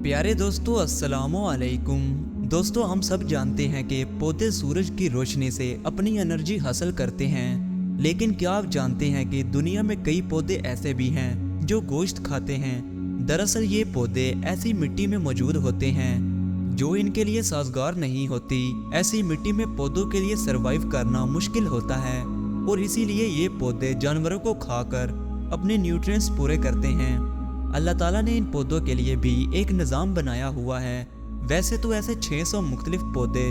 प्यारे दोस्तों, अस्सलामु अलैकुम। दोस्तों, हम सब जानते हैं कि पौधे सूरज की रोशनी से अपनी एनर्जी हासिल करते हैं, लेकिन क्या आप जानते हैं कि दुनिया में कई पौधे ऐसे भी हैं जो गोश्त खाते हैं। दरअसल ये पौधे ऐसी मिट्टी में मौजूद होते हैं जो इनके लिए साजगार नहीं होती। ऐसी मिट्टी में पौधों के लिए सरवाइव करना मुश्किल होता है और इसीलिए ये पौधे जानवरों को खाकर अपने न्यूट्रिएंट्स पूरे करते हैं। अल्लाह ताला ने इन पौधों के लिए भी एक निज़ाम बनाया हुआ है। वैसे तो ऐसे 600 मुख्तलिफ पौधे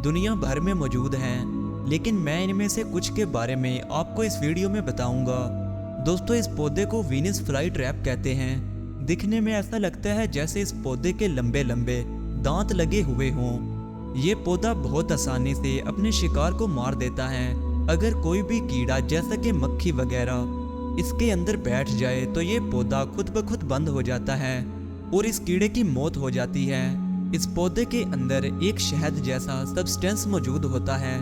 दुनिया भर में मौजूद हैं, लेकिन मैं इनमें से कुछ के बारे में आपको इस वीडियो में बताऊंगा। दोस्तों, इस पौधे को वीनस फ्लाई ट्रैप कहते हैं। दिखने में ऐसा लगता है जैसे इस पौधे के लंबे लंबे दांत लगे हुए हों। ये पौधा बहुत आसानी से अपने शिकार को मार देता है। अगर कोई भी कीड़ा जैसा कि मक्खी वगैरह इसके अंदर बैठ जाए तो ये पौधा खुद ब खुद बंद हो जाता है और इस कीड़े की मौत हो जाती है। इस पौधे के अंदर एक शहद जैसा सब्सटेंस मौजूद होता है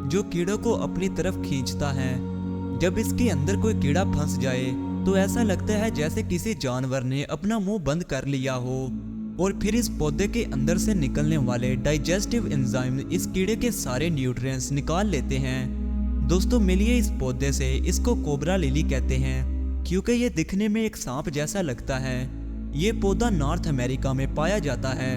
जो कीड़ों को अपनी तरफ खींचता है। जब इसके अंदर कोई कीड़ा फंस जाए तो ऐसा लगता है जैसे किसी जानवर ने अपना मुंह बंद कर लिया हो और फिर इस पौधे के अंदर से निकलने वाले डाइजेस्टिव एंजाइम इस कीड़े के सारे न्यूट्रिएंट्स निकाल लेते हैं। दोस्तों, मिलिए इस पौधे से। इसको कोबरा लिली कहते हैं क्योंकि ये दिखने में एक सांप जैसा लगता है। ये पौधा नॉर्थ अमेरिका में पाया जाता है।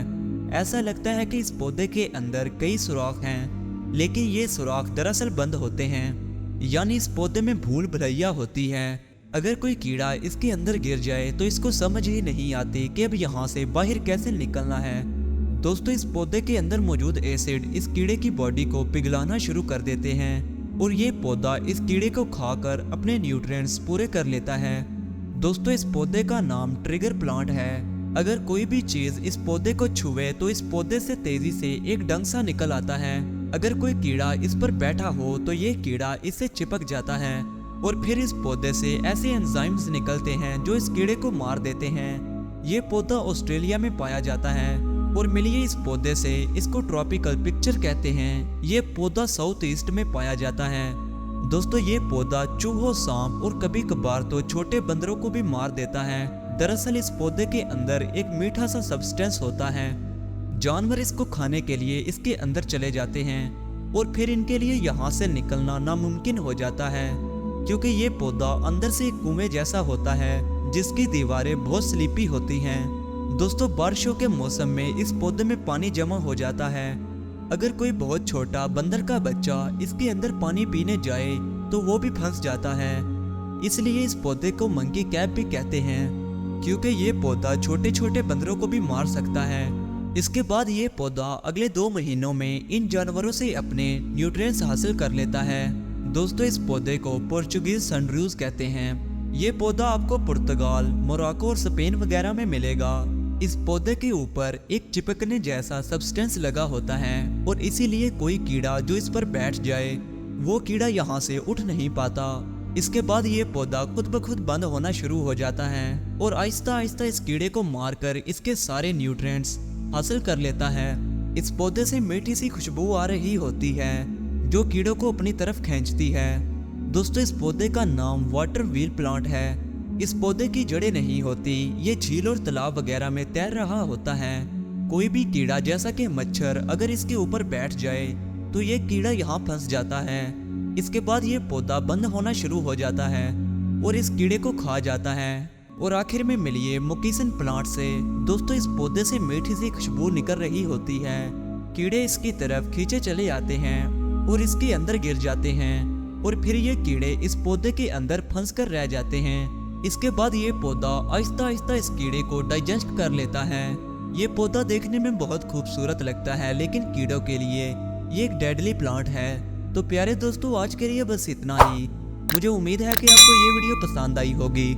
ऐसा लगता है कि इस पौधे के अंदर कई सुराख हैं, लेकिन ये सुराख दरअसल बंद होते हैं, यानी इस पौधे में भूल भुलैया होती है। अगर कोई कीड़ा इसके अंदर गिर जाए तो इसको समझ ही नहीं आती कि अब यहाँ से बाहर कैसे निकलना है। दोस्तों, इस पौधे के अंदर मौजूद एसिड इस कीड़े की बॉडी को पिघलाना शुरू कर देते हैं और ये पौधा इस कीड़े को खाकर अपने न्यूट्रिएंट्स पूरे कर लेता है। दोस्तों, इस पौधे का नाम ट्रिगर प्लांट है। अगर कोई भी चीज इस पौधे को छुए तो इस पौधे से तेजी से एक डंक सा निकल आता है। अगर कोई कीड़ा इस पर बैठा हो तो ये कीड़ा इससे चिपक जाता है और फिर इस पौधे से ऐसे एंजाइम्स निकलते हैं जो इस कीड़े को मार देते हैं। ये पौधा ऑस्ट्रेलिया में पाया जाता है और मिलिए इस पौधे से। इसको ट्रॉपिकल पिक्चर कहते हैं। ये पौधा साउथ ईस्ट में पाया जाता है। दोस्तों, ये पौधा चूहों, सांप और कभी कभार तो छोटे बंदरों को भी मार देता है। दरअसल इस पौधे के अंदर एक मीठा सा सब्सटेंस होता है। जानवर इसको खाने के लिए इसके अंदर चले जाते हैं और फिर इनके लिए यहाँ से निकलना नामुमकिन हो जाता है क्योंकि ये पौधा अंदर से एक कुएं जैसा होता है जिसकी दीवारें बहुत स्लीपी होती हैं। दोस्तों, बारिशों के मौसम में इस पौधे में पानी जमा हो जाता है। अगर कोई बहुत छोटा बंदर का बच्चा इसके अंदर पानी पीने जाए तो वो भी फंस जाता है। इसलिए इस पौधे को मंकी कैप भी कहते हैं क्योंकि ये पौधा छोटे छोटे बंदरों को भी मार सकता है। इसके बाद ये पौधा अगले 2 महीनों में इन जानवरों से अपने न्यूट्रिएंट्स हासिल कर लेता है। दोस्तों, इस पौधे को पोर्चुगीज सनराइज कहते हैं। ये पौधा आपको पुर्तगाल, मोरक्को और स्पेन वगैरह में मिलेगा। इस पौधे के ऊपर एक चिपकने जैसा सब्सटेंस लगा होता है और इसीलिए कोई कीड़ा जो इस पर बैठ जाए वो कीड़ा यहाँ से उठ नहीं पाता। इसके बाद ये पौधा खुद ब खुद बंद होना शुरू हो जाता है और आहिस्ता आहिस्ता इस कीड़े को मारकर इसके सारे न्यूट्रिएंट्स हासिल कर लेता है। इस पौधे से मीठी सी खुशबू आ रही होती है जो कीड़ों को अपनी तरफ खींचती है। दोस्तों, इस पौधे का नाम वाटर व्हील प्लांट है। इस पौधे की जड़ें नहीं होती, ये झील और तालाब वगैरह में तैर रहा होता है। कोई भी कीड़ा जैसा कि मच्छर अगर इसके ऊपर बैठ जाए तो ये कीड़ा यहाँ फंस जाता है। इसके बाद ये पौधा बंद होना शुरू हो जाता है और इस कीड़े को खा जाता है। और आखिर में मिलिए मुकीसन प्लांट से। दोस्तों, इस पौधे से मीठी सी खुशबू निकल रही होती है। कीड़े इसकी तरफ खींचे चले आते हैं और इसके अंदर गिर जाते हैं और फिर ये कीड़े इस पौधे के अंदर फंस कर रह जाते हैं। इसके बाद ये पौधा आहिस्ता आहिस्ता इस कीड़े को डाइजेस्ट कर लेता है। ये पौधा देखने में बहुत खूबसूरत लगता है, लेकिन कीड़ों के लिए ये एक डेडली प्लांट है। तो प्यारे दोस्तों, आज के लिए बस इतना ही। मुझे उम्मीद है कि आपको ये वीडियो पसंद आई होगी।